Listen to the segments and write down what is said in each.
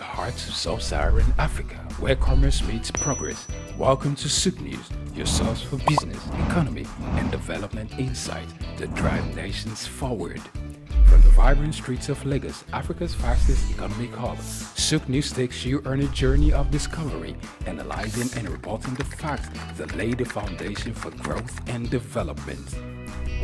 the heart of sub-Saharan Africa, where commerce meets progress. Welcome to Souk News, your source for business, economy, and development insight that drive nations forward. From the vibrant streets of Lagos, Africa's fastest economic hub, Souk News takes you on a journey of discovery, analyzing and reporting the facts that lay the foundation for growth and development.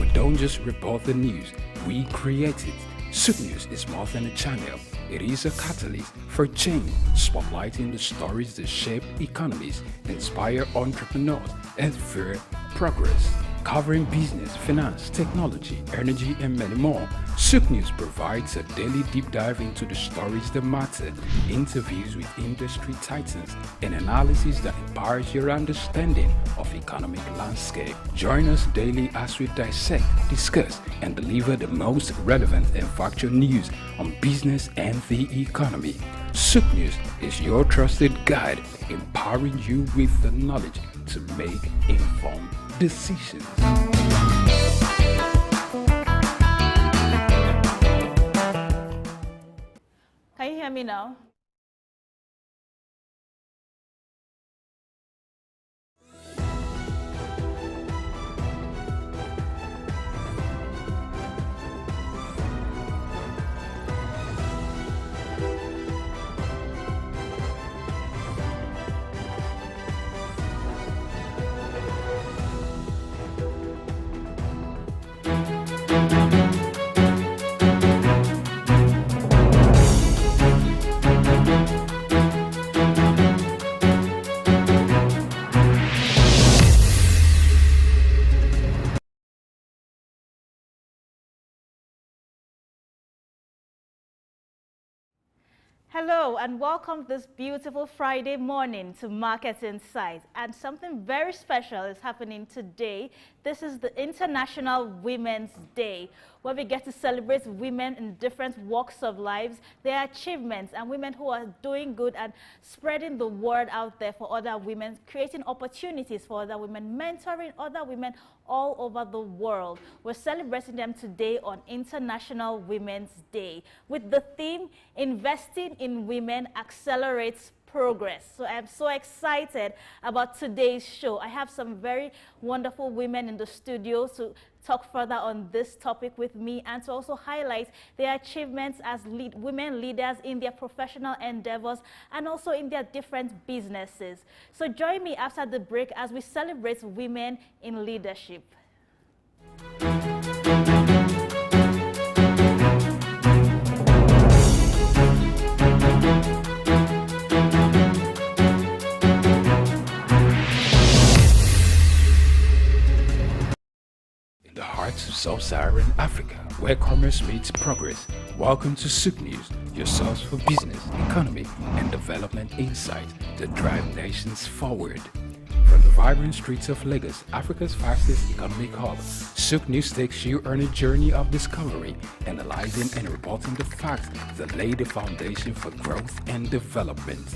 We don't just report the news, we create it. Souk News is more than a channel. It is a catalyst for change, spotlighting the stories that shape economies, inspire entrepreneurs, and fuel progress. Covering business, finance, technology, energy, and many more, Souk News provides a daily deep dive into the stories that matter, interviews with industry titans, and analysis that empowers your understanding of economic landscape. Join us daily as we dissect, discuss, and deliver the most relevant and factual news on business and the economy. Souk News is your trusted guide, empowering you with the knowledge to make informed decisions. Can you hear me now? Hello and welcome this beautiful Friday morning to Market Insights. And something very special is happening today. This is the International Women's Day, where we get to celebrate women in different walks of lives, their achievements, and women who are doing good and spreading the word out there for other women, creating opportunities for other women, mentoring other women all over the world. We're celebrating them today on International Women's Day with the theme, Investing in Women Accelerates Progress. So I'm so excited about today's show. I have some very wonderful women in the studio to talk further on this topic with me and to also highlight their achievements as women leaders in their professional endeavors and also in their different businesses. So join me after the break as we celebrate women in leadership. Sub-Saharan Africa, where commerce meets progress. Welcome to Souk News, your source for business, economy, and development insight that drive nations forward. From the vibrant streets of Lagos, Africa's fastest economic hub, Souk News takes you on a journey of discovery, analyzing and reporting the facts that lay the foundation for growth and development.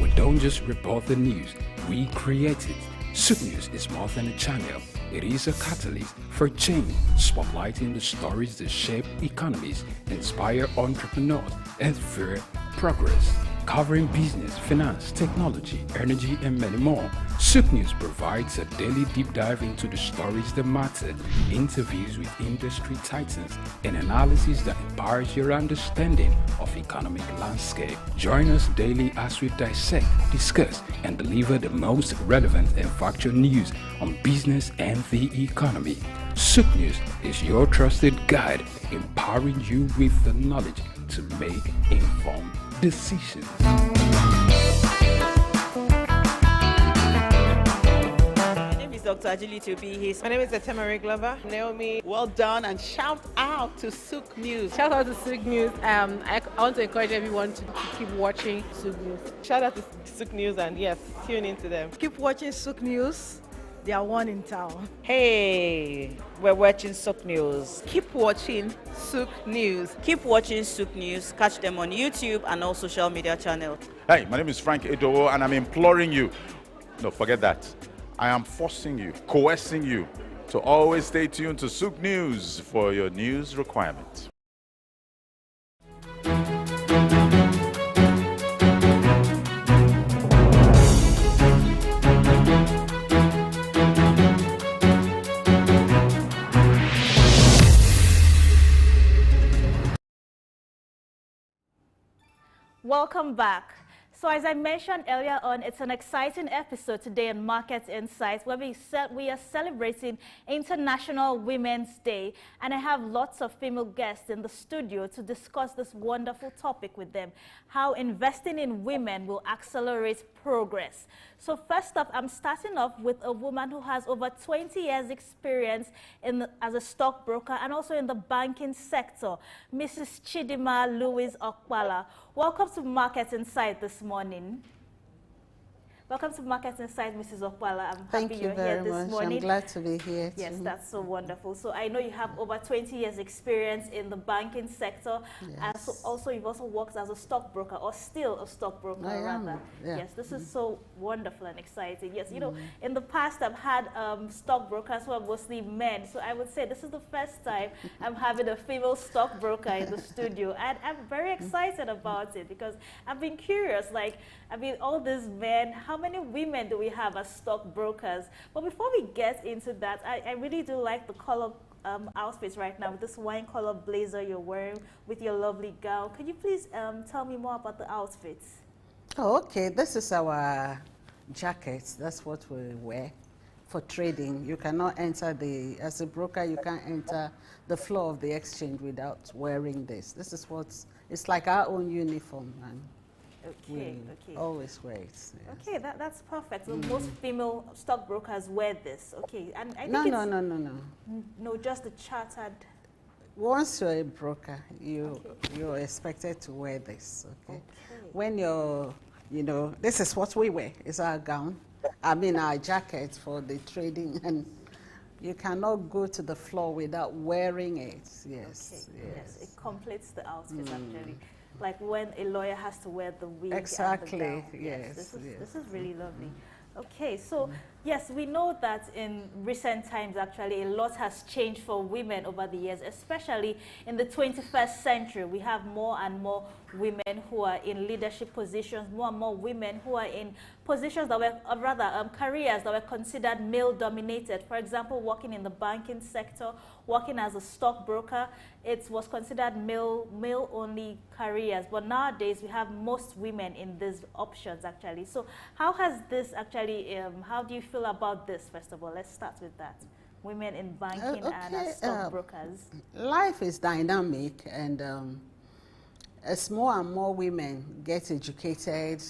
We don't just report the news, we create it. Souk News is more than a channel. It is a catalyst for change, spotlighting the stories that shape economies, inspire entrepreneurs, and fuel progress. Covering business, finance, technology, energy, and many more, Souk News provides a daily deep dive into the stories that matter, interviews with industry titans, and analysis that empowers your understanding of economic landscape. Join us daily as we dissect, discuss, and deliver the most relevant and factual news on business and the economy. Souk News is your trusted guide, empowering you with the knowledge to make informed decisions. Dr. Ajili to be his. My name is Etemere Glover. Naomi, well done, and shout out to Souk News. Shout out to Souk News. I want to encourage everyone to keep watching Souk News. Shout out to Souk News, and yes, tune into them. Keep watching Souk News. They are one in town. Hey, we're watching Souk News. Keep watching Souk News. Keep watching Souk News. Catch them on YouTube and all social media channels. Hey, my name is Frank Edowo, and I'm imploring you. No, forget that. I am forcing you, coercing you to always stay tuned to Souk News for your news requirements. Welcome back. So as I mentioned earlier on, it's an exciting episode today on Market Insights where we are celebrating International Women's Day, and I have lots of female guests in the studio to discuss this wonderful topic with them, how investing in women will accelerate progress. So first up, I'm starting off with a woman who has over 20 years experience as a stockbroker and also in the banking sector, Mrs. Chidima Louise Okpala. Welcome to Market Insight this morning. Welcome to Market Insight, Mrs. Okpala. I'm happy you're here this morning. I'm glad to be here. Yes, that's so wonderful. So I know you have over 20 years experience in the banking sector. Yes. And so also you've also worked as a stockbroker, or still a stockbroker rather. Yeah. Yes, this is so wonderful and exciting. Yes, you know, in the past I've had stockbrokers who are mostly men. So I would say this is the first time I'm having a female stockbroker in the studio. And I'm very excited about it because I've been curious, like, I mean, all these men, how many women do we have as stockbrokers? But before we get into that, I really do like the color outfits right now, with this wine color blazer you're wearing with your lovely gown. Could you please tell me more about the outfits? Oh, okay. This is our jackets. That's what we wear for trading. You cannot enter as a broker, you can't enter the floor of the exchange without wearing this. This is it's like our own uniform. And okay. always wear it. Yes. Okay, that's perfect. So most female stockbrokers wear this. Okay, and I think no, just the chartered. Once you're a broker, you're expected to wear this. Okay. When this is what we wear. It's our gown. I mean our jacket for the trading, and you cannot go to the floor without wearing it. Yes. Okay. Yes, it completes the outfit actually. Like when a lawyer has to wear the wig. Exactly, and the gown. yes. This is really lovely. Okay, so yes, we know that in recent times, actually, a lot has changed for women over the years, especially in the 21st century. We have more and more women who are in leadership positions, more and more women who are in positions that were, careers that were considered male-dominated. For example, working in the banking sector, working as a stockbroker, it was considered male-only careers. But nowadays, we have most women in these options, actually. So how has this actually, how do you feel about this, first of all? Let's start with that. Women in banking and as stockbrokers. Life is dynamic, and as more and more women get educated,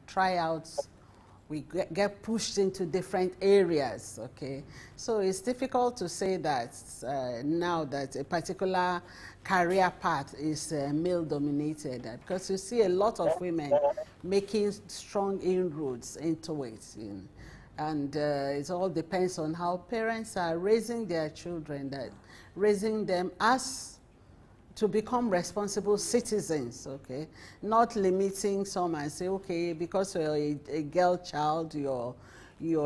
try out, we get pushed into different areas, okay? So it's difficult to say that now that a particular career path is male-dominated, because you see a lot of women making strong inroads into it. And it all depends on how parents are raising their children, raising them as to become responsible citizens, okay? Not limiting some and say, okay, because you're a girl child, you're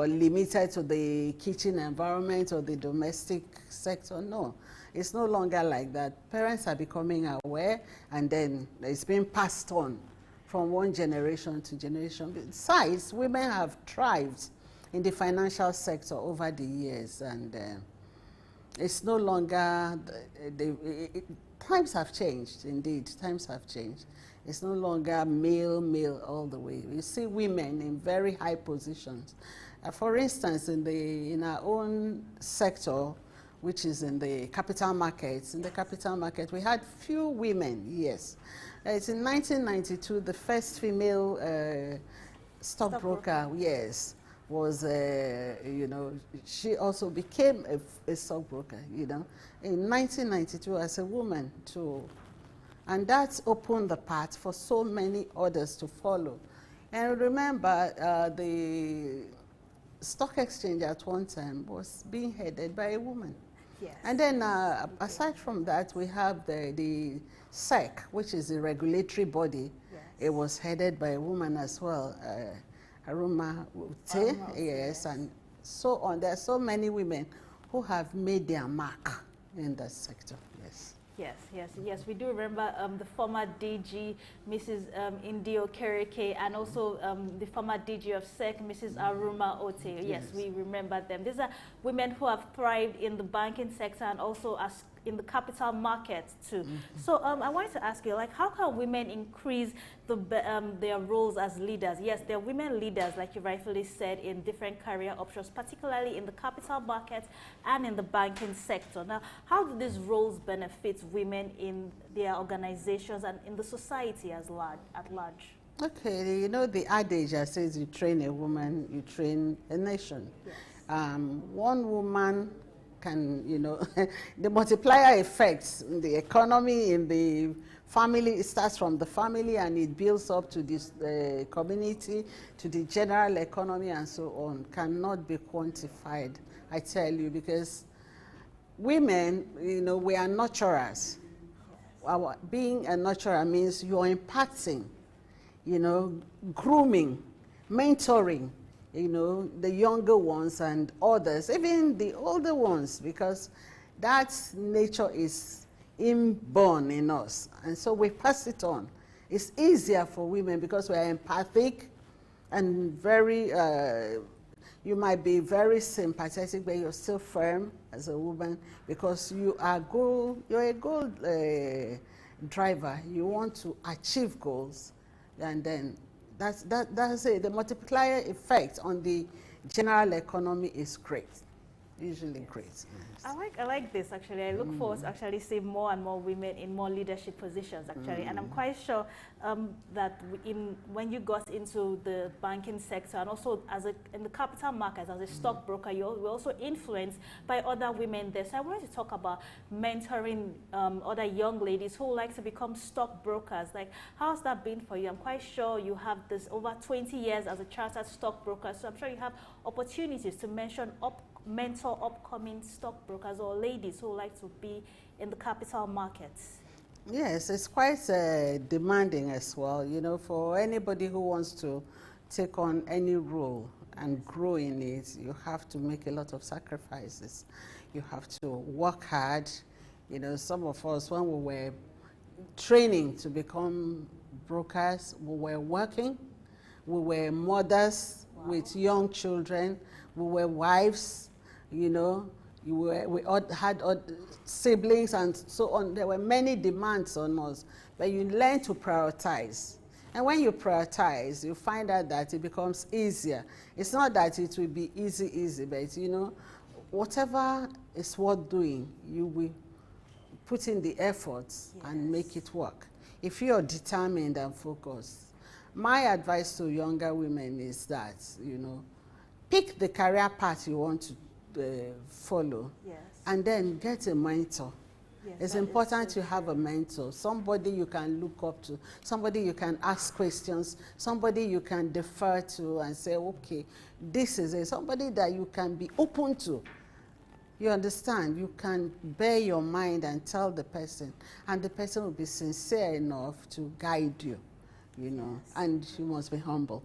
limited to the kitchen environment or the domestic sector. No, it's no longer like that. Parents are becoming aware, and then it's being passed on from one generation to generation. Besides, women have thrived in the financial sector over the years, and it's no longer, times have changed, indeed, times have changed. It's no longer male all the way. You see women in very high positions. For instance, in our own sector, which is in the capital markets, we had few women, yes. It's in 1992, the first female stockbroker, yes, was, she also became a stockbroker, in 1992 as a woman too. And that's opened the path for so many others to follow. And remember, the stock exchange at one time was being headed by a woman. Yes. And then aside from that, we have the SEC, which is the regulatory body. Yes. It was headed by a woman as well. Aruma Ute, yes, and so on. There are so many women who have made their mark in that sector, yes. Yes. We do remember the former DG, Mrs. Indio Kereke, and also the former DG of SEC, Mrs. Aruma Ote. Yes, we remember them. These are women who have thrived in the banking sector and also as in the capital market too. So I wanted to ask you, like, how can women increase their roles as leaders? Yes, there are women leaders, like you rightfully said, in different career options, particularly in the capital market and in the banking sector. Now, how do these roles benefit women in their organizations and in the society at large? Okay, you know the adage that says you train a woman, you train a nation. Yes. One woman can, you know, the multiplier effects in the economy, in the family, it starts from the family and it builds up to this community, to the general economy and so on, cannot be quantified, I tell you, because women, you know, we are nurturers. Being a nurturer means you're impacting, you know, grooming, mentoring, you know, the younger ones and others, even the older ones, because that nature is inborn in us. And so we pass it on. It's easier for women because we are empathic and very, you might be very sympathetic, but you're still firm as a woman because you're a goal driver. You want to achieve goals, and then that's it. The multiplier effect on the general economy is great, usually great. Yes. I like this actually. I look forward to actually seeing more and more women in more leadership positions actually, and I'm quite sure that when you got into the banking sector and also in the capital markets as a stockbroker, you were also influenced by other women there. So I wanted to talk about mentoring other young ladies who like to become stockbrokers. Like, how's that been for you? I'm quite sure you have this over 20 years as a chartered stockbroker, so I'm sure you have opportunities to mentor upcoming stockbrokers or ladies who like to be in the capital markets. Yes, it's quite demanding as well, you know, for anybody who wants to take on any role and grow in it. You have to make a lot of sacrifices. You have to work hard. You know, some of us, when we were training to become brokers, we were working. We were mothers with young children. We were wives, you know. We all had siblings and so on. There were many demands on us, but you learn to prioritize. And when you prioritize, you find out that it becomes easier. It's not that it will be easy, but you know, whatever is worth doing, you will put in the efforts and make it work. If you're determined and focused. My advice to younger women is that, you know, pick the career path you want to follow, and then get a mentor. It's important to have a mentor, somebody you can look up to, somebody you can ask questions, somebody you can defer to and say, okay, this is it, somebody that you can be open to. You understand? You can bear your mind and tell the person, and the person will be sincere enough to guide you, you know, and you must be humble.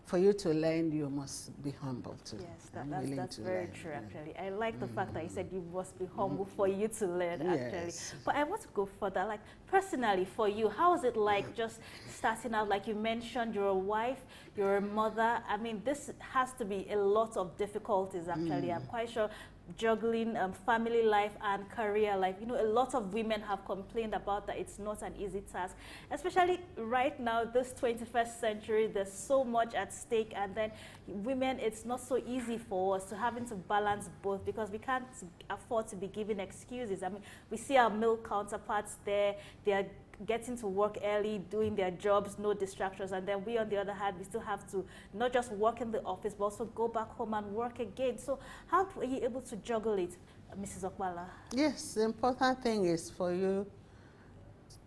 For you to learn, you must be humble too. Yes, that's very true, actually. I like the fact that you said you must be humble for you to learn, actually. But I want to go further. Like, personally, for you, how is it like just starting out? Like you mentioned, you're a wife, you're a mother. I mean, this has to be a lot of difficulties, actually. I'm quite sure juggling family life and career life. You know, a lot of women have complained about that. It's not an easy task, especially right now, this 21st century. There's so much at stake, and then women, it's not so easy for us to having to balance both because we can't afford to be giving excuses. I mean, we see our male counterparts there. They are getting to work early, doing their jobs, no distractions, and then we, on the other hand, we still have to not just work in the office, but also go back home and work again. So how are you able to juggle it, Mrs. Okpala? Yes, the important thing is for you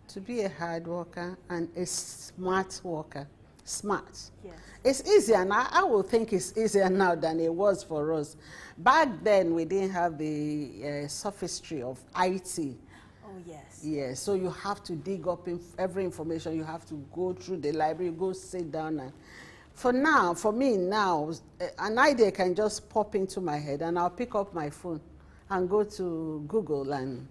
to be a hard worker and a smart worker. Smart. Yes. It's easier now. I would think it's easier now than it was for us. Back then, we didn't have the sophistry of IT. Oh, yes. Yes, so you have to dig up every information. You have to go through the library, go sit down. And for me now, an idea can just pop into my head and I'll pick up my phone and go to Google and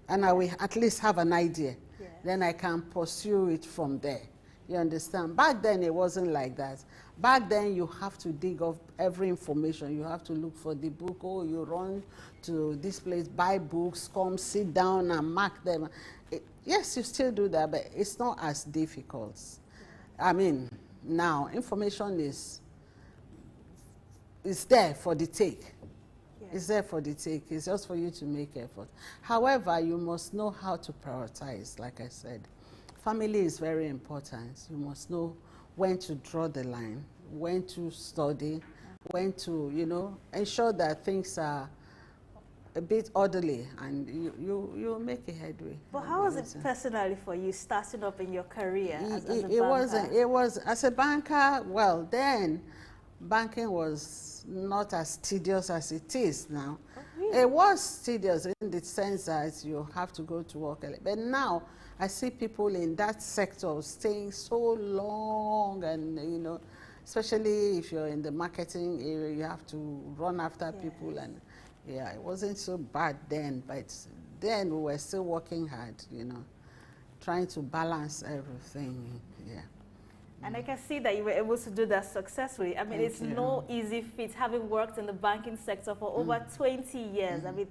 I will at least have an idea. Yes. Then I can pursue it from there. You understand? Back then, it wasn't like that. Back then, you have to dig up every information. You have to look for the book. Oh, you run to this place, buy books, come sit down and mark them. Yes, you still do that, but it's not as difficult. I mean, now, information is there for the take. It's there for the take. It's just for you to make effort. However, you must know how to prioritize, like I said. Family is very important. You must know when to draw the line, when to study, when to, ensure that things are a bit orderly, and you make a headway. But how was it personally for you starting up in your career as a banker? It was, as a banker, well, then, banking was not as tedious as it is now. Oh, really? It was tedious in the sense that you have to go to work early. But now, I see people in that sector staying so long, and, especially if you're in the marketing area, you have to run after people. And yeah, it wasn't so bad then, but then we were still working hard, trying to balance everything, yeah. And I can see that you were able to do that successfully. I mean, it's no easy feat, having worked in the banking sector for over 20 years. I mean,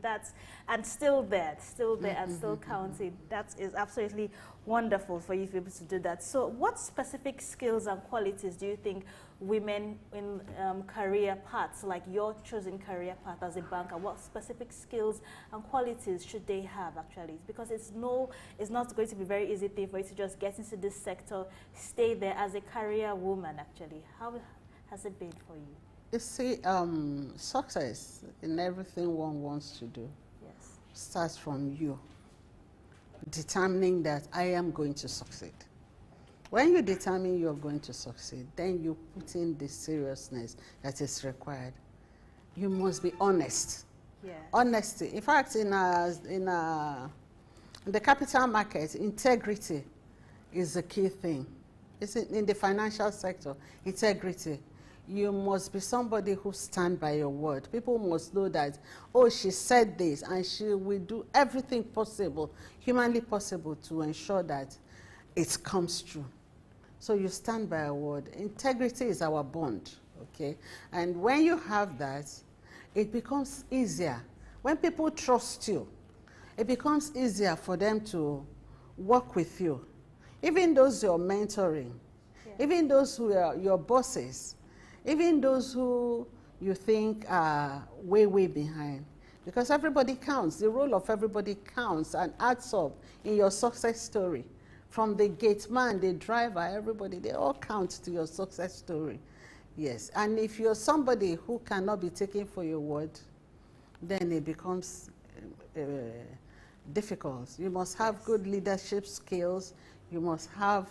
and still there and still counting. That is absolutely wonderful for you to be able to do that. So what specific skills and qualities do you think women in career paths, like your chosen career path as a banker, what specific skills and qualities should they have actually? Because it's not going to be a very easy thing for you to just get into this sector, stay there as a career woman actually. How has it been for you? You see, success in everything one wants to do starts from you determining that I am going to succeed. When you determine you're going to succeed, then you put in the seriousness that is required. You must be honest. Yeah. Honesty. In fact, in the capital market, integrity is the key thing. It's in the financial sector, integrity. You must be somebody who stands by your word. People must know that, oh, she said this, and she will do everything possible, humanly possible, to ensure that it comes true. So you stand by a word. Integrity is our bond, okay? And when you have that, it becomes easier. When people trust you, it becomes easier for them to work with you. Even those you're mentoring, even those who are your bosses, even those who you think are way, way behind. Because everybody counts. The role of everybody counts and adds up in your success story. From the gate man, the driver, everybody, they all count to your success story. Yes, and if you're somebody who cannot be taken for your word, then it becomes difficult. You must have good leadership skills. You must have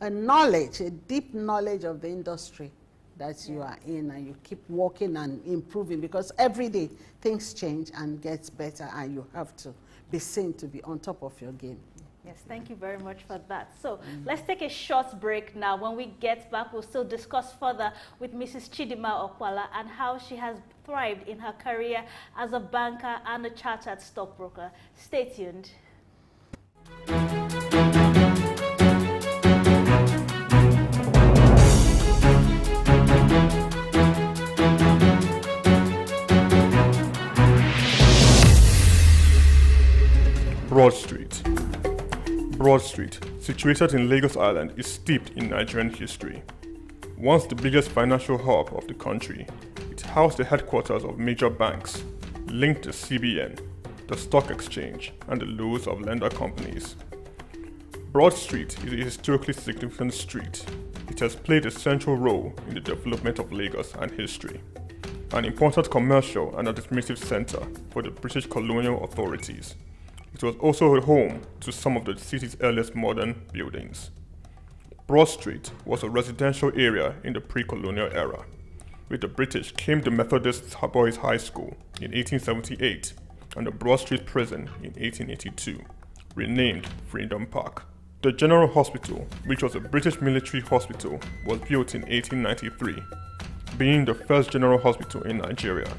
a knowledge, a deep knowledge of the industry that you are in, and you keep working and improving, because every day things change and gets better, and you have to be seen to be on top of your game. Yes, thank you very much for that. So let's take a short break now. When we get back, we'll still discuss further with Mrs. Chidima Okwala and how she has thrived in her career as a banker and a chartered stockbroker. Stay tuned. Broad Street. Broad Street, situated in Lagos Island, is steeped in Nigerian history. Once the biggest financial hub of the country, it housed the headquarters of major banks, linked to CBN, the stock exchange, and the loads of lender companies. Broad Street is a historically significant street. It has played a central role in the development of Lagos and history, an important commercial and administrative center for the British colonial authorities. It was also home to some of the city's earliest modern buildings. Broad Street was a residential area in the pre-colonial era. With the British came the Methodist Boys High School in 1878 and the Broad Street Prison in 1882, renamed Freedom Park. The General Hospital, which was a British military hospital, was built in 1893, being the first general hospital in Nigeria.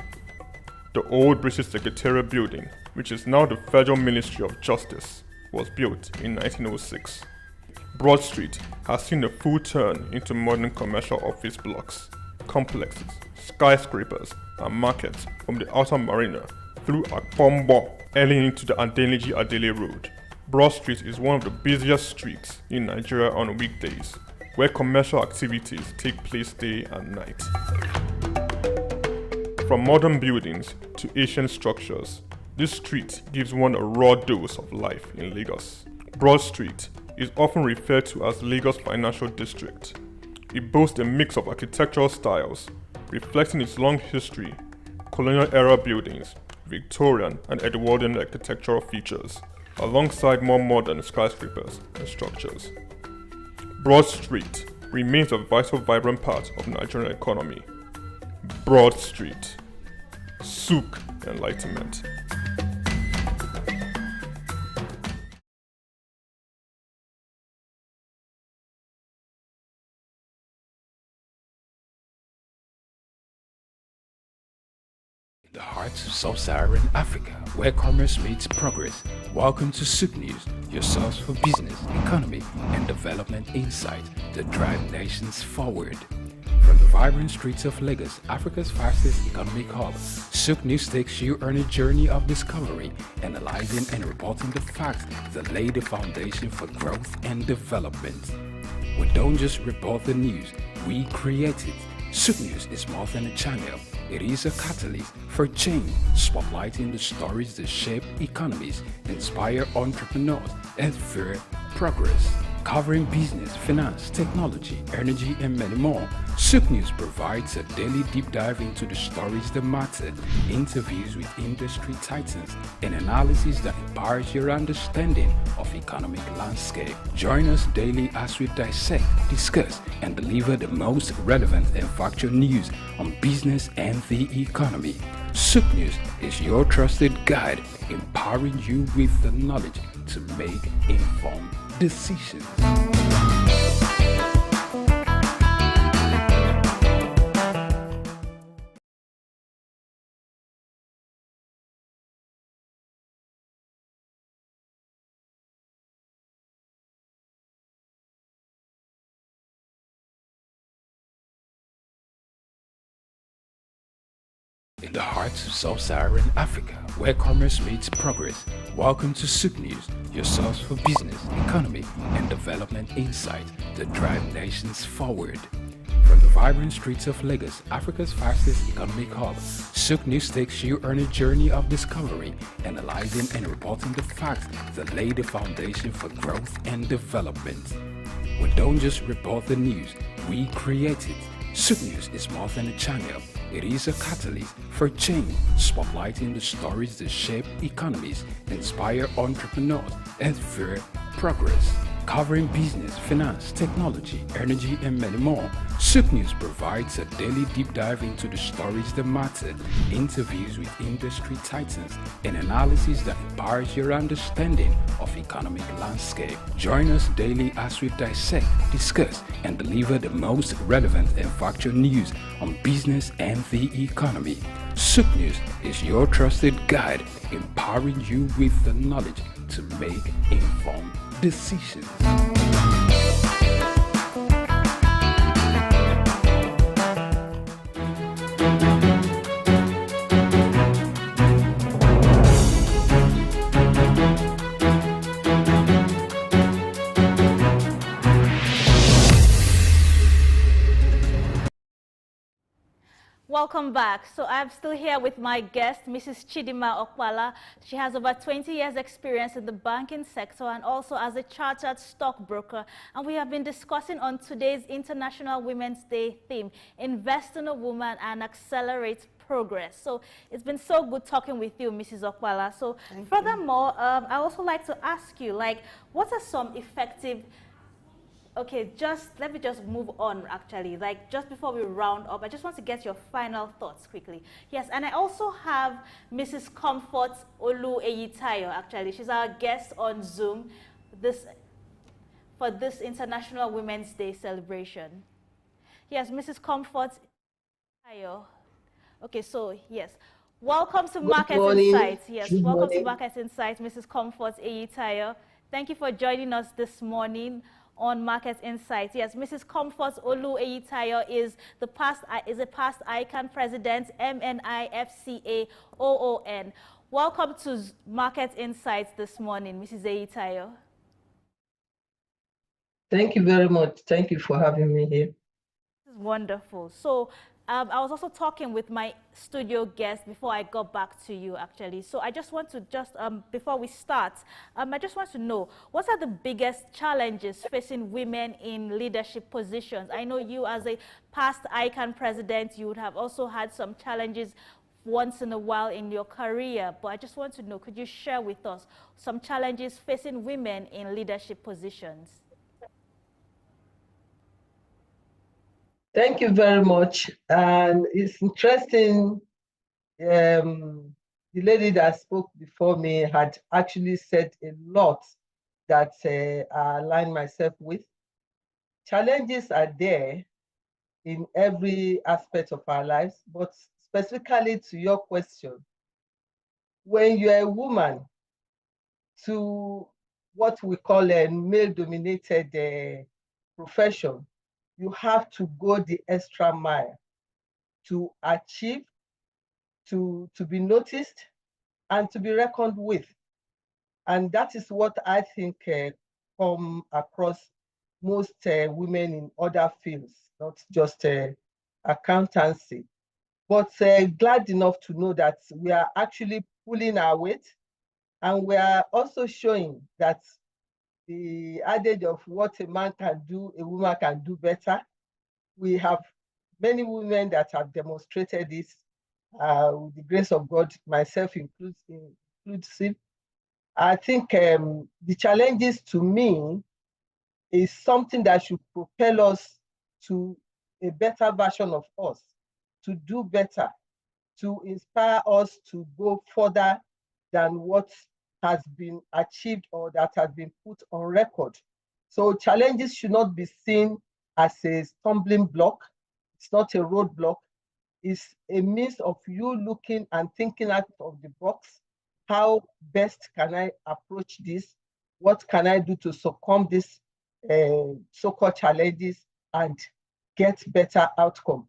The old British Secretariat building, which is now the Federal Ministry of Justice, was built in 1906. Broad Street has seen a full turn into modern commercial office blocks, complexes, skyscrapers, and markets from the outer marina through Akpombo, early into the Adeniji Adele Road. Broad Street is one of the busiest streets in Nigeria on weekdays, where commercial activities take place day and night. From modern buildings to ancient structures, this street gives one a raw dose of life in Lagos. Broad Street is often referred to as Lagos Financial District. It boasts a mix of architectural styles, reflecting its long history, colonial-era buildings, Victorian and Edwardian architectural features, alongside more modern skyscrapers and structures. Broad Street remains a vital, vibrant part of the Nigerian economy. Broad Street. Souk Enlightenment. The heart of sub-Saharan Africa, where commerce meets progress. Welcome to Souk News, your source for business, economy, and development insight that drive nations forward. From the vibrant streets of Lagos, Africa's fastest economic hub, Souk News takes you on a journey of discovery, analyzing and reporting the facts that lay the foundation for growth and development. We don't just report the news, we create it. Souk News is more than a channel. It is a catalyst for change, spotlighting the stories that shape economies, inspire entrepreneurs, and fuel progress. Covering business, finance, technology, energy, and many more, Souk News provides a daily deep dive into the stories that matter, interviews with industry titans, and analysis that empowers your understanding of economic landscape. Join us daily as we dissect, discuss, and deliver the most relevant and factual news on business and the economy. Souk News is your trusted guide, empowering you with the knowledge to make informed decisions. In the heart of sub-Saharan Africa, where commerce meets progress. Welcome to Souk News, your source for business, economy, and development insight that drive nations forward. From the vibrant streets of Lagos, Africa's fastest economic hub, Souk News takes you on a journey of discovery, analyzing and reporting the facts that lay the foundation for growth and development. We don't just report the news, we create it. Souk News is more than a channel. It is a catalyst for change, spotlighting the stories that shape economies, inspire entrepreneurs, and fuel progress. Covering business, finance, technology, energy, and many more, Souk News provides a daily deep dive into the stories that matter, interviews with industry titans, and analysis that empowers your understanding of economic landscape. Join us daily as we dissect, discuss, and deliver the most relevant and factual news on business and the economy. Souk News is your trusted guide, empowering you with the knowledge to make informed decisions. Welcome back. So I'm still here with my guest, Mrs. Chidima Okwala. She has over 20 years experience in the banking sector and also as a chartered stockbroker. And we have been discussing on today's International Women's Day theme, Invest in a Woman and Accelerate Progress. So it's been so good talking with you, Mrs. Okwala. So furthermore, I also like to ask you, like, what are some effective Okay, let me just move on actually. Like just before we round up, I just want to get your final thoughts quickly. Yes, and I also have Mrs. Comfort Olu Eyitayo actually. She's our guest on Zoom for this International Women's Day celebration. Yes, Mrs. Comfort Eyitayo. Okay, so yes. Welcome to Market Insights. Yes, welcome to Market Insights, Mrs. Comfort Eyitayo. Thank you for joining us this morning. on Market Insights. Yes, Mrs. Comfort Olu Eyitayo is a past ICANN president, MNIFCAOON. Welcome to Market Insights this morning, Mrs. Eyitayo. Thank you very much. Thank you for having me here. This is wonderful. So I was also talking with my studio guest before I got back to you, actually. So I just want to before we start, I just want to know, what are the biggest challenges facing women in leadership positions? I know you, as a past ICANN president, you would have also had some challenges once in a while in your career, but I just want to know, could you share with us some challenges facing women in leadership positions? Thank you very much. And it's interesting, the lady that spoke before me had actually said a lot that I align myself with. Challenges are there in every aspect of our lives, but specifically to your question, when you're a woman to what we call a male-dominated profession, you have to go the extra mile to achieve, to be noticed, and to be reckoned with. And that is what I think come across most women in other fields, not just accountancy. But glad enough to know that we are actually pulling our weight, and we are also showing that the adage of what a man can do, a woman can do better. We have many women that have demonstrated this with the grace of God, myself inclusive. I think the challenges to me is something that should propel us to a better version of us, to do better, to inspire us to go further than what has been achieved or that has been put on record. So challenges should not be seen as a stumbling block. It's not a roadblock. It's a means of you looking and thinking out of the box. How best can I approach this? What can I do to succumb these so-called challenges and get better outcome?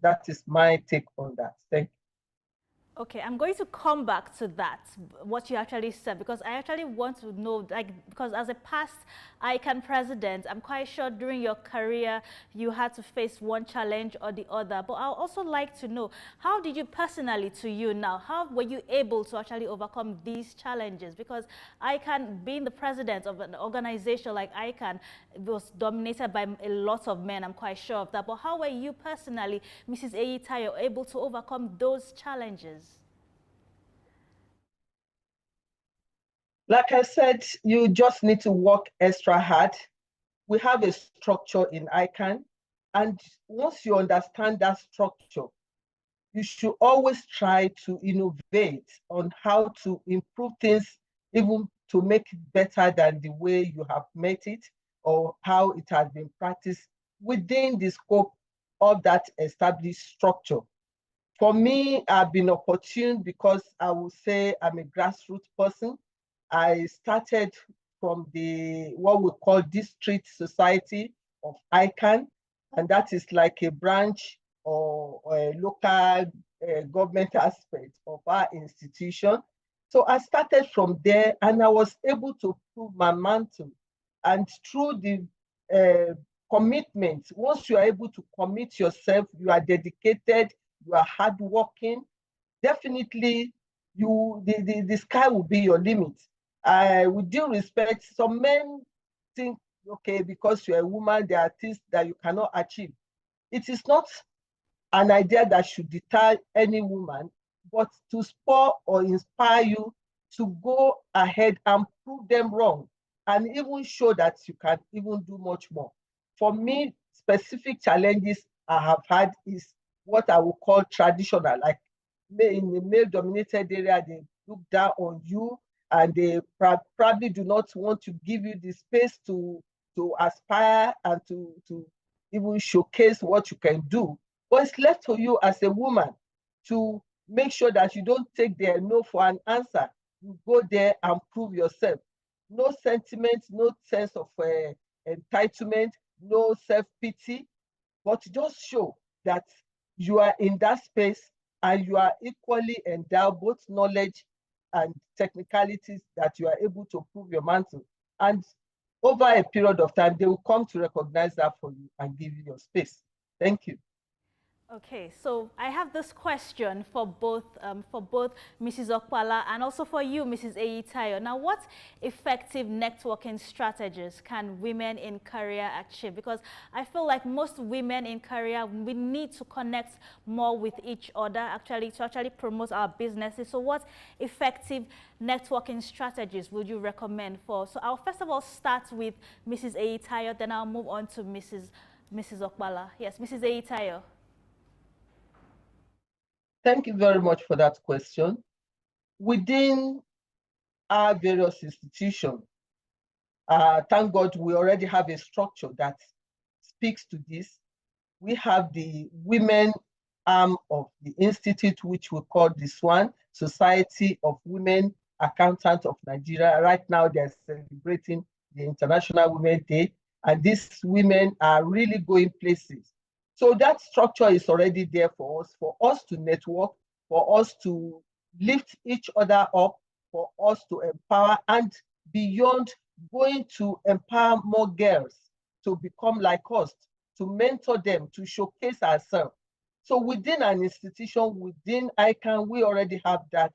That is my take on that. Thank you. Okay, I'm going to come back to that, what you actually said, because I actually want to know, because as a past ICANN president, I'm quite sure during your career, you had to face one challenge or the other. But I'd also like to know, how did you personally, to you now, how were you able to actually overcome these challenges? Because ICANN, being the president of an organization like ICANN, was dominated by a lot of men, I'm quite sure of that. But how were you personally, Mrs. Eyitayo, able to overcome those challenges? Like I said, you just need to work extra hard. We have a structure in ICANN, and once you understand that structure, you should always try to innovate on how to improve things, even to make it better than the way you have met it or how it has been practiced within the scope of that established structure. For me, I've been opportune because I would say I'm a grassroots person. I started from the what we call district society of ICANN, and that is like a branch or a local government aspect of our institution. So I started from there, and I was able to prove my mantle. And through the commitment, once you are able to commit yourself, you are dedicated, you are hardworking, definitely the sky will be your limit. With due respect, some men think, okay, because you're a woman, there are things that you cannot achieve. It is not an idea that should deter any woman, but to spur or inspire you to go ahead and prove them wrong, and even show that you can even do much more. For me, specific challenges I have had is what I would call traditional, like in the male-dominated area, they look down on you, and they probably do not want to give you the space to aspire and to even showcase what you can do. But it's left for you as a woman to make sure that you don't take their no for an answer. You go there and prove yourself. No sentiment, no sense of entitlement, no self-pity, but just show that you are in that space and you are equally endowed both knowledge and technicalities that you are able to prove your mantle. And over a period of time, they will come to recognize that for you and give you your space. Thank you. Okay, so I have this question for both Mrs. Okpala and also for you, Mrs. Eyitayo. Now, what effective networking strategies can women in career achieve? Because I feel like most women in career, we need to connect more with each other, to actually promote our businesses. So what effective networking strategies would you recommend for? So I'll first of all start with Mrs. Eyitayo, then I'll move on to Mrs. Okpala. Yes, Mrs. Eyitayo. Thank you very much for that question. Within our various institutions, thank God we already have a structure that speaks to this. We have the women arm of the institute, which we call the SWAN, Society of Women Accountants of Nigeria. Right now, they're celebrating the International Women's Day, and these women are really going places. So that structure is already there for us to network, for us to lift each other up, for us to empower, and beyond, going to empower more girls to become like us, to mentor them, to showcase ourselves. So within an institution, within ICANN, we already have that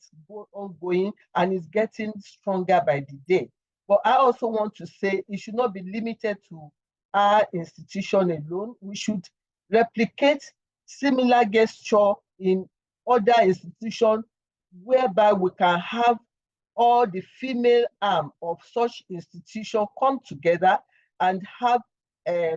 ongoing, and it's getting stronger by the day. But I also want to say it should not be limited to our institution alone. We should replicate similar gesture in other institutions whereby we can have all the female arm of such institution come together and have a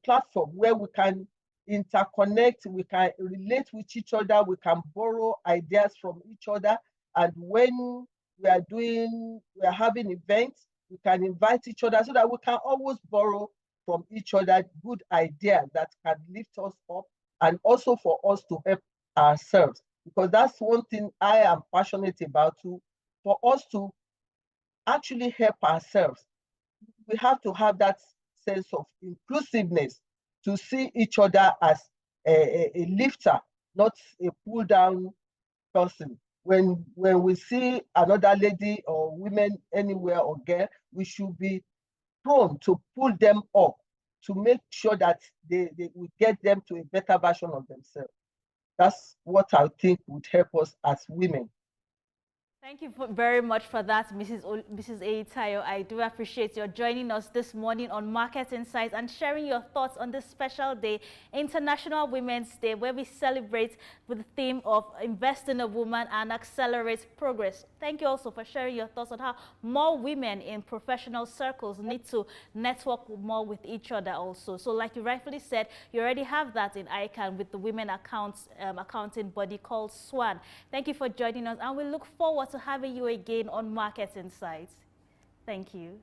platform where we can interconnect, we can relate with each other, we can borrow ideas from each other. And when we are having events, we can invite each other so that we can always borrow from each other good ideas that can lift us up, and also for us to help ourselves. Because that's one thing I am passionate about too. For us to actually help ourselves, we have to have that sense of inclusiveness, to see each other as a lifter, not a pull down person. When we see another lady or women anywhere or girl, we should be prone to pull them up, to make sure that we get them to a better version of themselves. That's what I think would help us as women. Thank you very much for that, Mrs. Eyitayo. I do appreciate your joining us this morning on Market Insights and sharing your thoughts on this special day, International Women's Day, where we celebrate with the theme of Invest in a Woman and Accelerate Progress. Thank you also for sharing your thoughts on how more women in professional circles need to network more with each other also. So like you rightfully said, you already have that in ICANN with the women accounting body called SWAN. Thank you for joining us, and we look forward to having you again on Market Insights. Thank you.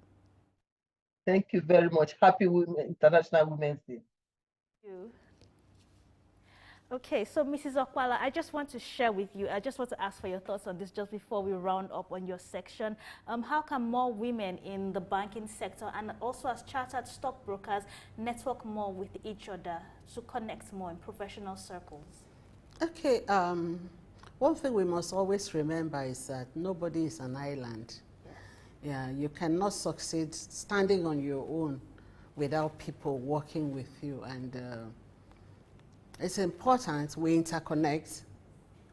Thank you very much. Happy International Women's Day. Thank you. Okay, so Mrs. Okpala, I just want to share with you, I just want to ask for your thoughts on this just before we round up on your section. How can more women in the banking sector and also as chartered stockbrokers network more with each other to connect more in professional circles? Okay, one thing we must always remember is that nobody is an island. Yeah, you cannot succeed standing on your own without people working with you, and it's important we interconnect,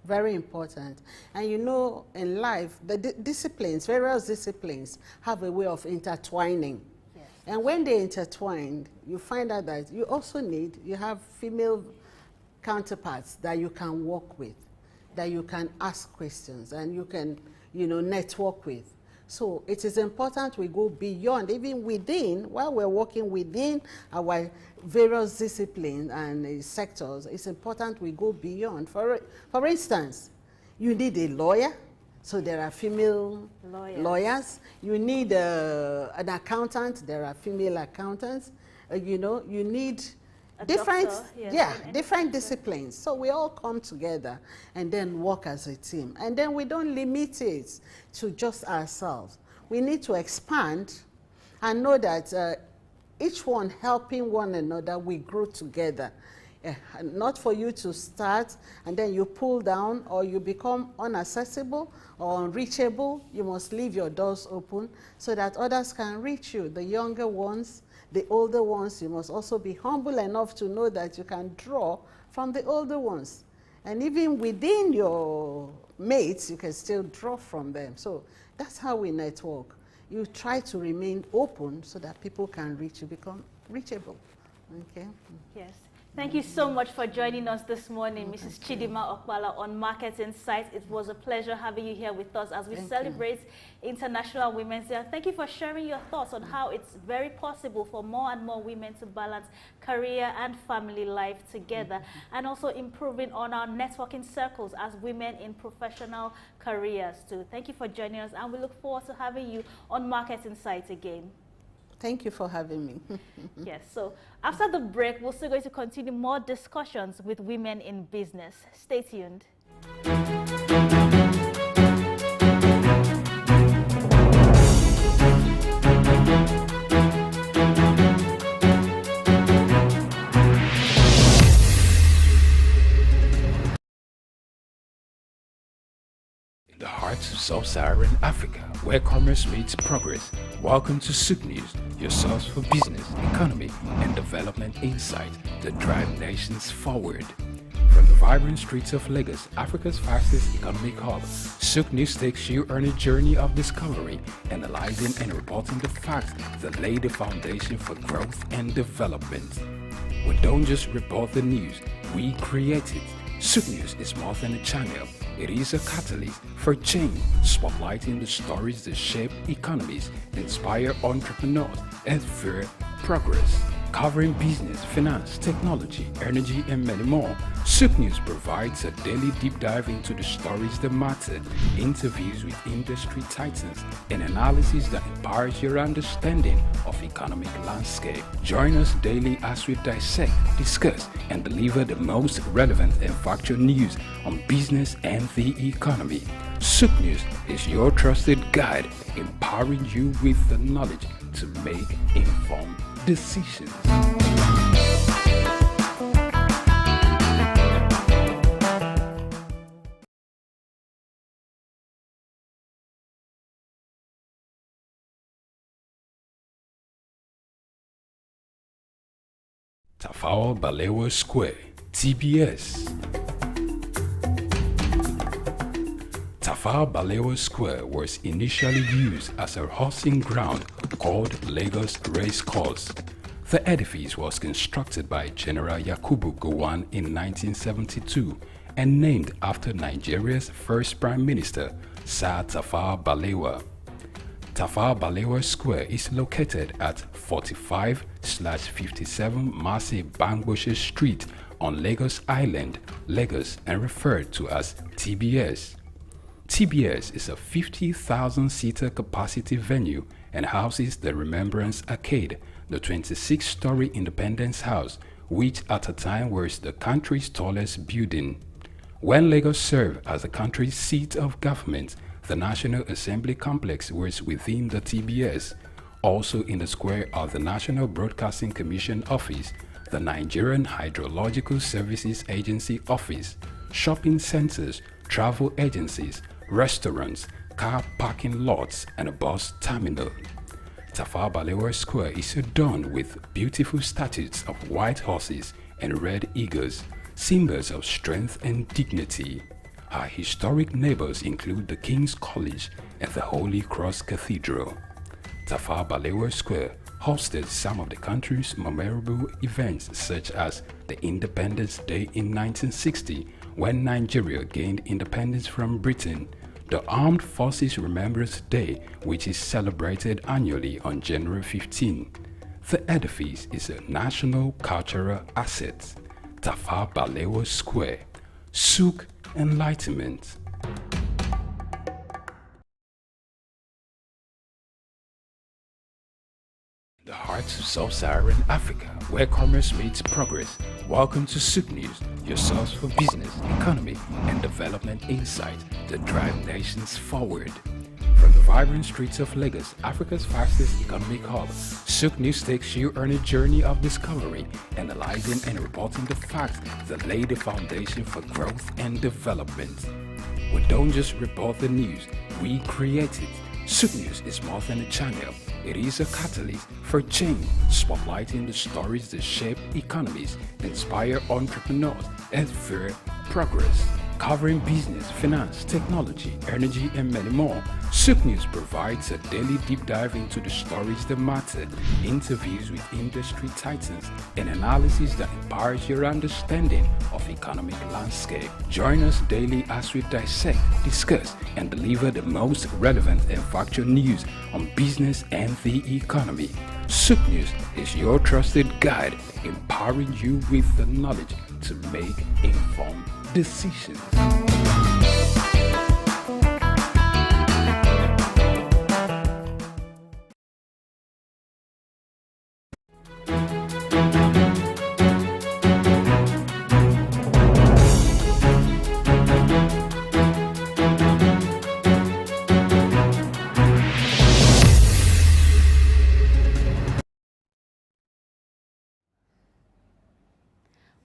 very important. And you know, in life, the disciplines, various disciplines have a way of intertwining. Yes. And when they intertwine, you find out that you also you have female counterparts that you can work with, that you can ask questions, and you can, network with. So it is important we go beyond, even within, while we're working within our various disciplines and sectors, it's important we go beyond. For instance, you need a lawyer, so there are female lawyers. You need an accountant, there are female accountants. You need different, different disciplines. So we all come together and then work as a team. And then we don't limit it to just ourselves. We need to expand and know that each one helping one another, we grow together. Not for you to start and then you pull down or you become inaccessible or unreachable. You must leave your doors open so that others can reach you. The younger ones, the older ones, you must also be humble enough to know that you can draw from the older ones. And even within your mates, you can still draw from them. So that's how we network. You try to remain open so that people can reach you, become reachable. Okay? Yes. Thank you so much for joining us this morning, Mrs. Chidima Okpala on Market Insights. It was a pleasure having you here with us as we celebrate International Women's Day. Thank you for sharing your thoughts on how it's very possible for more and more women to balance career and family life together, and also improving on our networking circles as women in professional careers too. Thank you for joining us, and we look forward to having you on Market Insights again. Thank you for having me. Yes, so after the break, we're still going to continue more discussions with women in business. Stay tuned. In the heart of sub-Saharan Africa, where commerce meets progress, welcome to Souk News, your source for business, economy, and development insight that drive nations forward. From the vibrant streets of Lagos, Africa's fastest economic hub, Souk News takes you on a journey of discovery, analyzing and reporting the facts that lay the foundation for growth and development. We don't just report the news, we create it. Souk News is more than a channel. It is a catalyst for change, spotlighting the stories that shape economies, inspire entrepreneurs, and fuel progress. Covering business, finance, technology, energy, and many more, Souk News provides a daily deep dive into the stories that matter, interviews with industry titans, and analysis that empowers your understanding of economic landscape. Join us daily as we dissect, discuss, and deliver the most relevant and factual news on business and the economy. Souk News is your trusted guide, empowering you with the knowledge to make informed decisions. Tafawa Balewa Square, TBS. Tafawa Balewa Square was initially used as a horsing ground called Lagos Race Course. The edifice was constructed by General Yakubu Gowon in 1972 and named after Nigeria's first Prime Minister, Sir Tafawa Balewa. Tafawa Balewa Square is located at 45/57 Masi Bangboshe Street on Lagos Island, Lagos, and referred to as TBS. TBS is a 50,000-seater capacity venue and houses the Remembrance Arcade, the 26-story Independence House, which at a time was the country's tallest building. When Lagos served as the country's seat of government, the National Assembly Complex was within the TBS. Also in the square are the National Broadcasting Commission Office, the Nigerian Hydrological Services Agency Office, shopping centers, travel agencies, restaurants, car parking lots, and a bus terminal. Tafawa Balewa Square is adorned with beautiful statues of white horses and red eagles, symbols of strength and dignity. Our historic neighbors include the King's College and the Holy Cross Cathedral. Tafawa Balewa Square hosted some of the country's memorable events, such as the Independence Day in 1960, when Nigeria gained independence from Britain, the Armed Forces Remembrance Day, which is celebrated annually on January 15. The edifice is a national cultural asset. Tafawa Balewa Square, Souk Enlightenment. The heart of sub-Saharan Africa, where commerce meets progress. Welcome to Souk News, your source for business, economy, and development insight that drive nations forward. From the vibrant streets of Lagos, Africa's fastest economic hub, Souk News takes you on a journey of discovery, analyzing and reporting the facts that lay the foundation for growth and development. We don't just report the news, we create it. Souk News is more than a channel. It is a catalyst for change, spotlighting the stories that shape economies, inspire entrepreneurs, and fuel progress. Covering business, finance, technology, energy, and many more, Souk News provides a daily deep dive into the stories that matter, interviews with industry titans, and analysis that empowers your understanding of economic landscape. Join us daily as we dissect, discuss, and deliver the most relevant and factual news on business and the economy. Souk News is your trusted guide, empowering you with the knowledge to make informed decisions.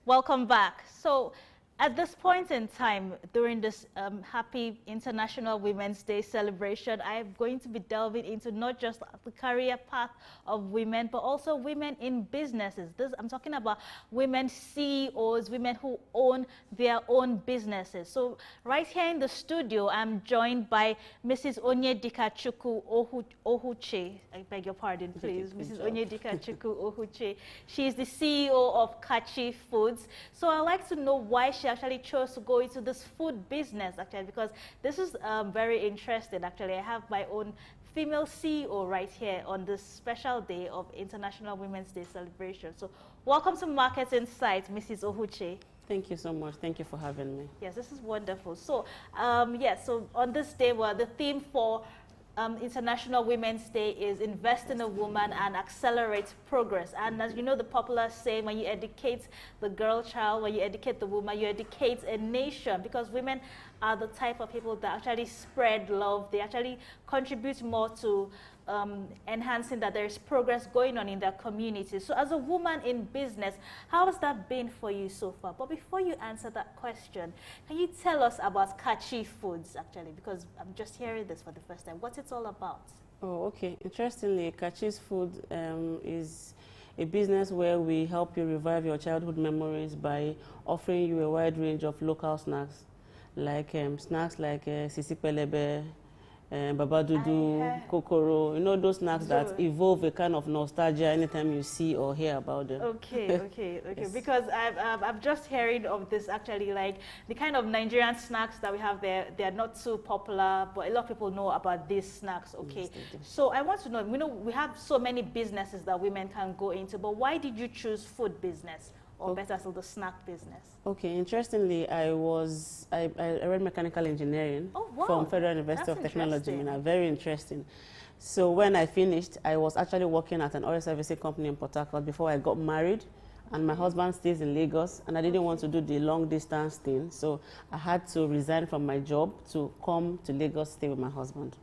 Welcome back. So at this point in time, during this happy International Women's Day celebration, I am going to be delving into not just the career path of women, but also women in businesses. I'm talking about women CEOs, women who own their own businesses. So right here in the studio, I'm joined by Mrs. Onyedika-Chukwu Ohuche. I beg your pardon, please. Mrs. Onyedika-Chukwu Ohuche. She is the CEO of Kachi Foods. So I'd like to know why she actually chose to go into this food business, actually, because this is very interesting, actually. I have my own female CEO right here on this special day of International Women's Day celebration. So welcome to Market Insight, Mrs. Ohuche. Thank you so much. Thank you for having me. Yes, this is wonderful. So, so on this day, the theme for International Women's Day is invest in a woman and accelerate progress. And as you know, the popular saying, when you educate the girl child, when you educate the woman, you educate a nation, because women are the type of people that actually spread love. They actually contribute more to enhancing that there is progress going on in their community. So as a woman in business, how has that been for you so far? But before you answer that question, can you tell us about Kachi Foods, actually, because I'm just hearing this for the first time. What's it all about? Oh, okay. Interestingly, Kachi's Food is a business where we help you revive your childhood memories by offering you a wide range of local snacks, like Sisi Pelebe, Babadudu, Kokoro, you know, those snacks that evoke a kind of nostalgia anytime you see or hear about them. Okay. Yes. Because I'm just hearing of this, actually, like the kind of Nigerian snacks that we have there, they're not too popular, but a lot of people know about these snacks, okay? Yes, so I want to know, we have so many businesses that women can go into, but why did you choose food business? Or better still, the snack business? Okay, interestingly, I read mechanical engineering from Federal University of Technology. Very interesting. So when I finished, I was actually working at an oil servicing company in Port Harcourt before I got married. And my husband stays in Lagos, and I didn't want to do the long distance thing. So I had to resign from my job to come to Lagos, stay with my husband.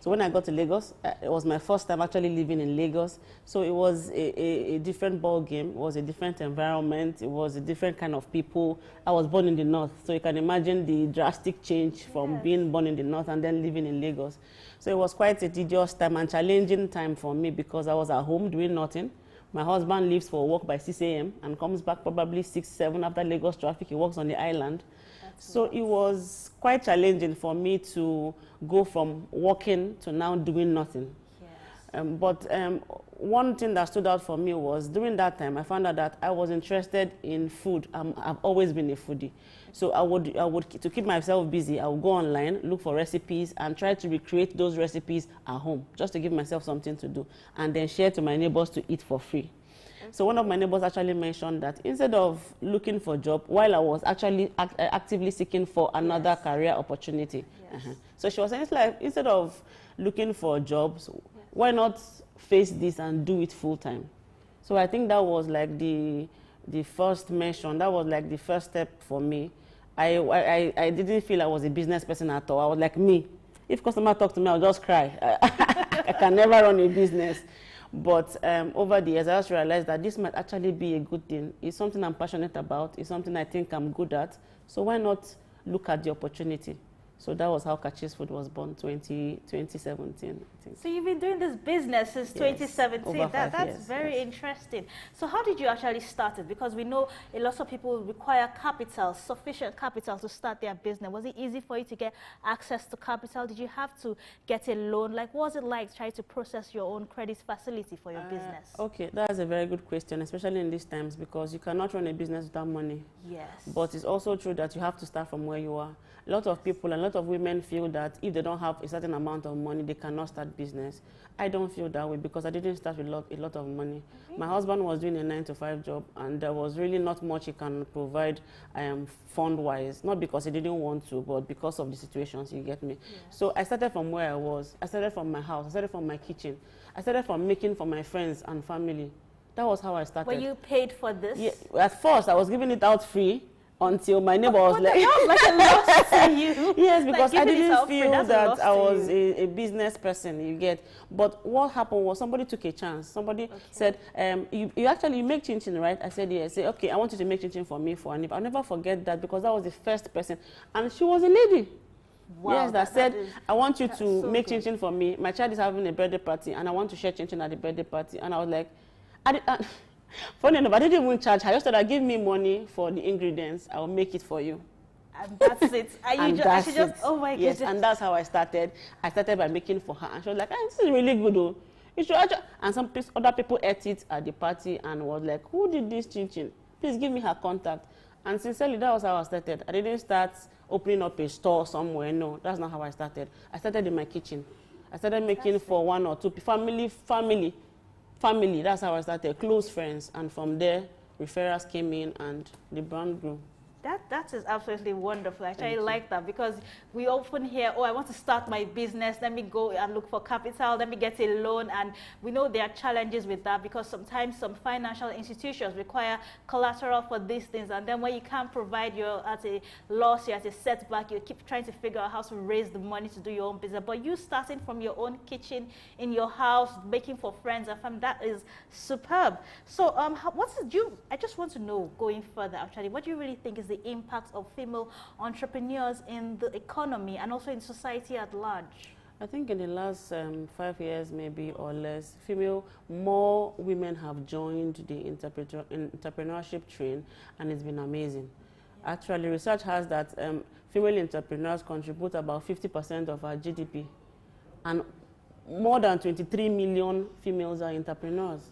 So when I got to Lagos, it was my first time actually living in Lagos. So it was a different ball game. It was a different environment. It was a different kind of people. I was born in the north, so you can imagine the drastic change from being born in the north and then living in Lagos. So it was quite a tedious time and challenging time for me because I was at home doing nothing. My husband leaves for work by 6 a.m. and comes back probably 6, 7 after Lagos traffic. He works on the island. So it was quite challenging for me to go from working to now doing nothing. Yes. But one thing that stood out for me was during that time, I found out that I was interested in food. I've always been a foodie. So I would, to keep myself busy, I would go online, look for recipes, and try to recreate those recipes at home, just to give myself something to do, and then share to my neighbors to eat for free. So one of my neighbors actually mentioned that instead of looking for a job, while I was actually actively seeking for another career opportunity. So she was saying, it's like, instead of looking for jobs, why not face this and do it full time? So I think that was like the first mention, that was like the first step for me. I didn't feel I was a business person at all. I was like me. If customer talk to me, I'll just cry. I can never run a business. But over the years, I just realized that this might actually be a good thing. It's something I'm passionate about. It's something I think I'm good at. So why not look at the opportunity? So that was how Kachis Food was born, 2017, I think. So you've been doing this business since 2017. Over 5 That's years, very interesting. So how did you actually start it? Because we know a lot of people require capital, sufficient capital to start their business. Was it easy for you to get access to capital? Did you have to get a loan? Like, what was it like trying to process your own credit facility for your business? Okay, that's a very good question, especially in these times, because you cannot run a business without money. Yes. But it's also true that you have to start from where you are. A lot of people, a lot of women feel that if they don't have a certain amount of money, they cannot start business. I don't feel that way because I didn't start with a lot of money. My husband was doing a 9-to-5 job, and there was really not much he can provide fund-wise. Not because he didn't want to, but because of the situations, you get me? Yeah. So I started from where I was. I started from my house. I started from my kitchen. I started from making for my friends and family. That was how I started. Were you paid for this? Yeah, at first, I was giving it out free. Until my neighbor was like, that was like a loss to you. Yes, because like I didn't feel that I was a business person, you get. But what happened was somebody took a chance. Somebody said, you make chin-chin, right? I said, yes. I said, okay, I want you to make chin-chin for me for Anip. I'll never forget that because that was the first person. And she was a lady. Wow, yes, that said, I want you to make chin-chin for me. My child is having a birthday party and I want to share chin-chin at the birthday party. And I was like, funny enough, I didn't even charge her. I just said, give me money for the ingredients. I'll make it for you. And that's it. Oh my goodness. Yes, and that's how I started. I started by making for her. And she was like, this is really good, though. You should actually... And some other people ate it at the party and was like, who did this chin-chin? Please give me her contact. And sincerely, that was how I started. I didn't start opening up a store somewhere. No, that's not how I started. I started in my kitchen. I started making for 1 or 2 family, that's how I started, close friends, and from there, referrals came in and the brand grew. That is absolutely wonderful. Actually, I like that because we often hear, oh, I want to start my business. Let me go and look for capital. Let me get a loan. And we know there are challenges with that because sometimes some financial institutions require collateral for these things. And then when you can't provide, you're at a loss, you're at a setback, you keep trying to figure out how to raise the money to do your own business. But you starting from your own kitchen, in your house, baking for friends and family, that is superb. So I just want to know, going further, actually, what do you really think is the impact of female entrepreneurs in the economy and also in society at large? I think in the last 5 years, maybe or less, more women have joined the entrepreneurship train, and it's been amazing. Yeah. Actually, research has that female entrepreneurs contribute about 50% of our GDP, and more than 23 million females are entrepreneurs.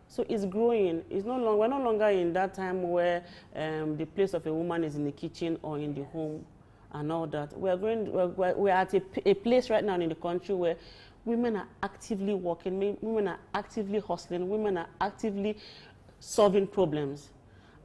So it's growing. We're no longer in that time where the place of a woman is in the kitchen or in the home and all that. We're at a place right now in the country where women are actively working, women are actively hustling, women are actively solving problems.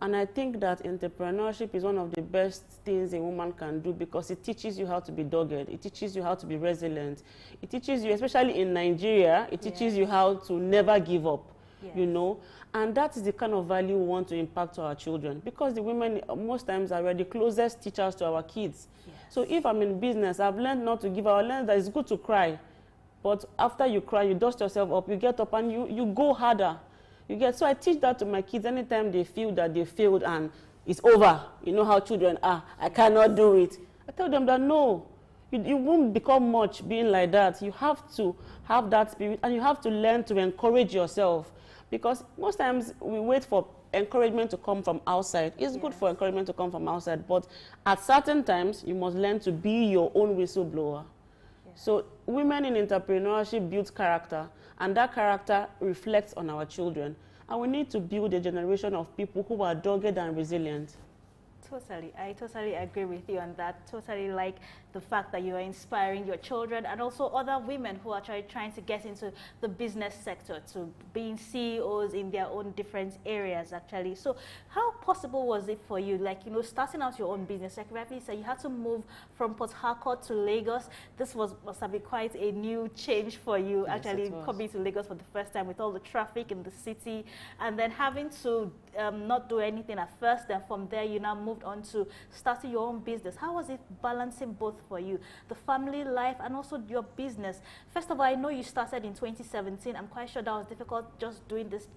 And I think that entrepreneurship is one of the best things a woman can do because it teaches you how to be dogged. It teaches you how to be resilient. It teaches you, especially in Nigeria, it teaches you how to never give up. Yes. You know, and that is the kind of value we want to impact to our children because the women most times are the closest teachers to our kids. Yes. So if I'm in business, I've learned not to give up. I learned that it's good to cry, but after you cry, you dust yourself up, you get up and you go harder. So I teach that to my kids anytime they feel that they failed and it's over. You know how children are, I cannot do it. I tell them that no, you won't become much being like that. You have to have that spirit and you have to learn to encourage yourself. Because most times we wait for encouragement to come from outside. It's good for encouragement to come from outside, but at certain times, you must learn to be your own whistleblower. Yes. So women in entrepreneurship build character, and that character reflects on our children. And we need to build a generation of people who are dogged and resilient. Totally. I totally agree with you on that. Totally like the fact that you are inspiring your children and also other women who are trying to get into the business sector, to being CEOs in their own different areas, actually. So how possible was it for you, like, you know, starting out your own business? Like Rafi said, you had to move from Port Harcourt to Lagos. This must have been quite a new change for you, yes, actually, coming to Lagos for the first time with all the traffic in the city, and then having to not do anything at first, then from there you now move moved on to starting your own business. How was it balancing both for you, the family life and also your business? First of all, I know you started in 2017. I'm quite sure that was difficult, just doing this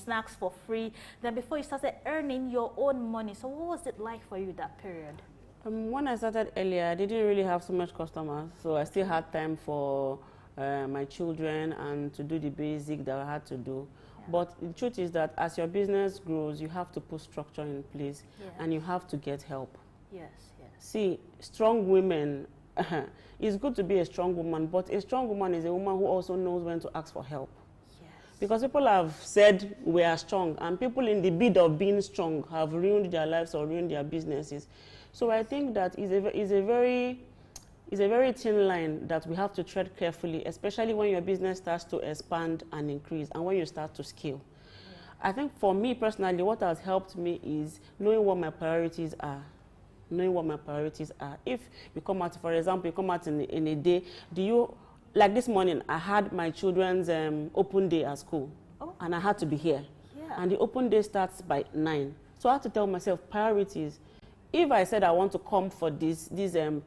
snacks for free. Then before you started earning your own money, so what was it like for you that period? When I started earlier, I didn't really have so much customers, so I still had time for my children and to do the basic that I had to do. Yeah. But the truth is that as your business grows, you have to put structure in place, and you have to get help. Yes, yes. See, strong women, it's good to be a strong woman, but a strong woman is a woman who also knows when to ask for help. Yes. Because people have said we are strong, and people in the bid of being strong have ruined their lives or ruined their businesses. So I think that is a very thin line that we have to tread carefully, especially when your business starts to expand and increase and when you start to scale. Yeah. I think for me personally, what has helped me is knowing what my priorities are. Knowing what my priorities are. If you come out, for example, you come out in a day, like this morning, I had my children's open day at school, and I had to be here. Yeah. And the open day starts by 9. So I had to tell myself priorities. If I said I want to come for this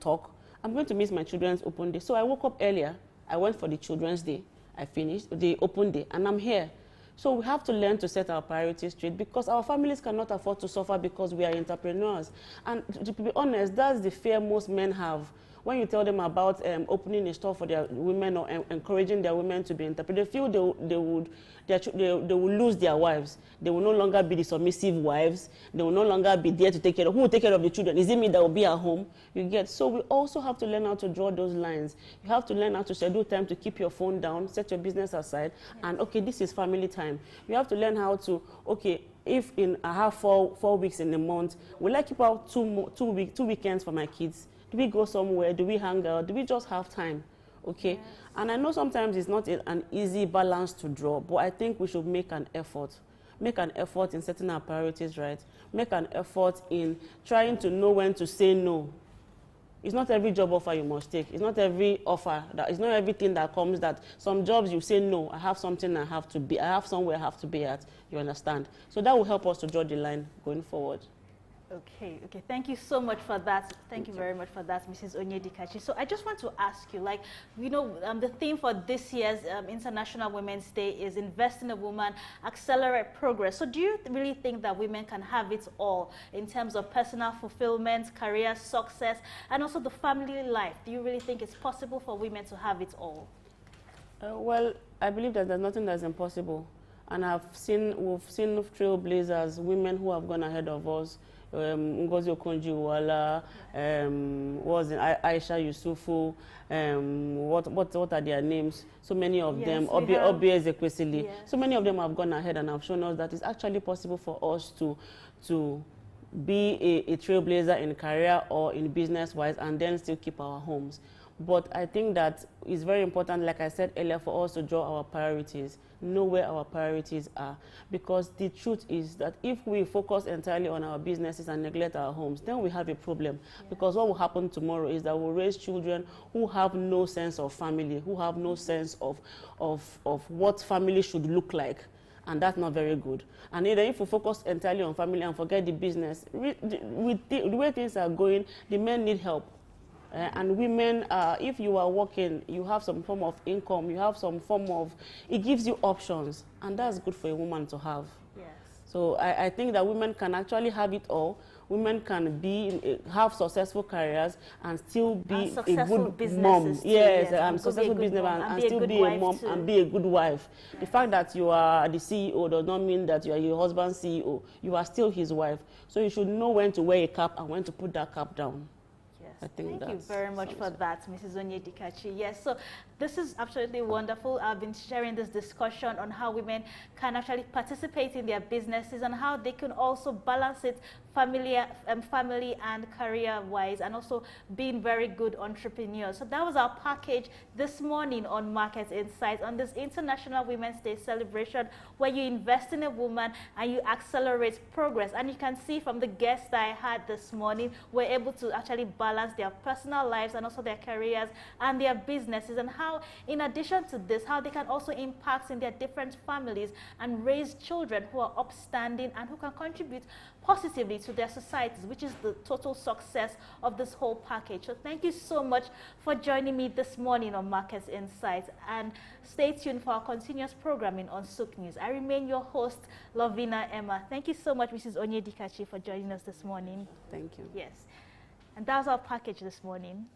talk, I'm going to miss my children's open day. So I woke up earlier, I went for the children's day, I finished the open day, and I'm here. So we have to learn to set our priorities straight, because our families cannot afford to suffer because we are entrepreneurs. And to be honest, that's the fear most men have. When you tell them about opening a store for their women or encouraging their women to be entrepreneurs, they feel they will lose their wives. They will no longer be the submissive wives. They will no longer be there to take care of. Who will take care of the children? Is it me that will be at home? You get. So we also have to learn how to draw those lines. You have to learn how to schedule time to keep your phone down, set your business aside, and okay, this is family time. You have to learn how to, okay, if I have four weeks in a month, will I keep out two weekends for my kids? Do we go somewhere? Do we hang out? Do we just have time? Okay. Yes. And I know sometimes it's not an easy balance to draw, but I think we should make an effort. Make an effort in setting our priorities right. Make an effort in trying to know when to say no. It's not every job offer you must take. It's not every offer. It's not everything that comes that some jobs you say no, I have something I have to be. I have somewhere I have to be at. You understand? So that will help us to draw the line going forward. Okay. Thank you so much for that. Thank you very much for that, Mrs. Onyedikachi. So I just want to ask you, like, you know, the theme for this year's International Women's Day is Invest in a Woman, Accelerate Progress. So do you really think that women can have it all in terms of personal fulfillment, career success, and also the family life? Do you really think it's possible for women to have it all? Well, I believe that there's nothing that's impossible. And we've seen trailblazers, women who have gone ahead of us. Ngozi Okonjo-Iweala, Aisha Yusufu, what are their names? So many of them, Obi Ezekwesili. Yes. So many of them have gone ahead and have shown us that it's actually possible for us to be a trailblazer in career or in business-wise and then still keep our homes. But I think that it's very important, like I said earlier, for us to draw our priorities, know where our priorities are. Because the truth is that if we focus entirely on our businesses and neglect our homes, then we have a problem. Yeah. Because what will happen tomorrow is that we'll raise children who have no sense of family, who have no sense of what family should look like. And that's not very good. And either if we focus entirely on family and forget the business, with the way things are going, the men need help. And women, if you are working, you have some form of income, you have some form of, it gives you options, and that's good for a woman to have. Yes. So I think that women can actually have it all. Women can have successful careers and still be a good mom. Yes, successful businessman and still be a mom and be a good wife. Yes. The fact that you are the CEO does not mean that you are your husband's CEO. You are still his wife. So you should know when to wear a cap and when to put that cap down. Thank you very much for that, Mrs. Onyedikachi. Yes, so this is absolutely wonderful. I've been sharing this discussion on how women can actually participate in their businesses and how they can also balance it family and career-wise, and also being very good entrepreneurs. So that was our package this morning on Market Insights on this International Women's Day celebration, where you invest in a woman and you accelerate progress. And you can see from the guests that I had this morning, we're able to actually balance their personal lives and also their careers and their businesses, and how how, in addition to this, how they can also impact in their different families and raise children who are upstanding and who can contribute positively to their societies, which is the total success of this whole package. So thank you so much for joining me this morning on Markets Insights, and stay tuned for our continuous programming on Souk News. I remain your host, Lovina Emma. Thank you so much, Mrs. Onyedikachi, for joining us this morning. Thank you. Yes. And that's our package this morning.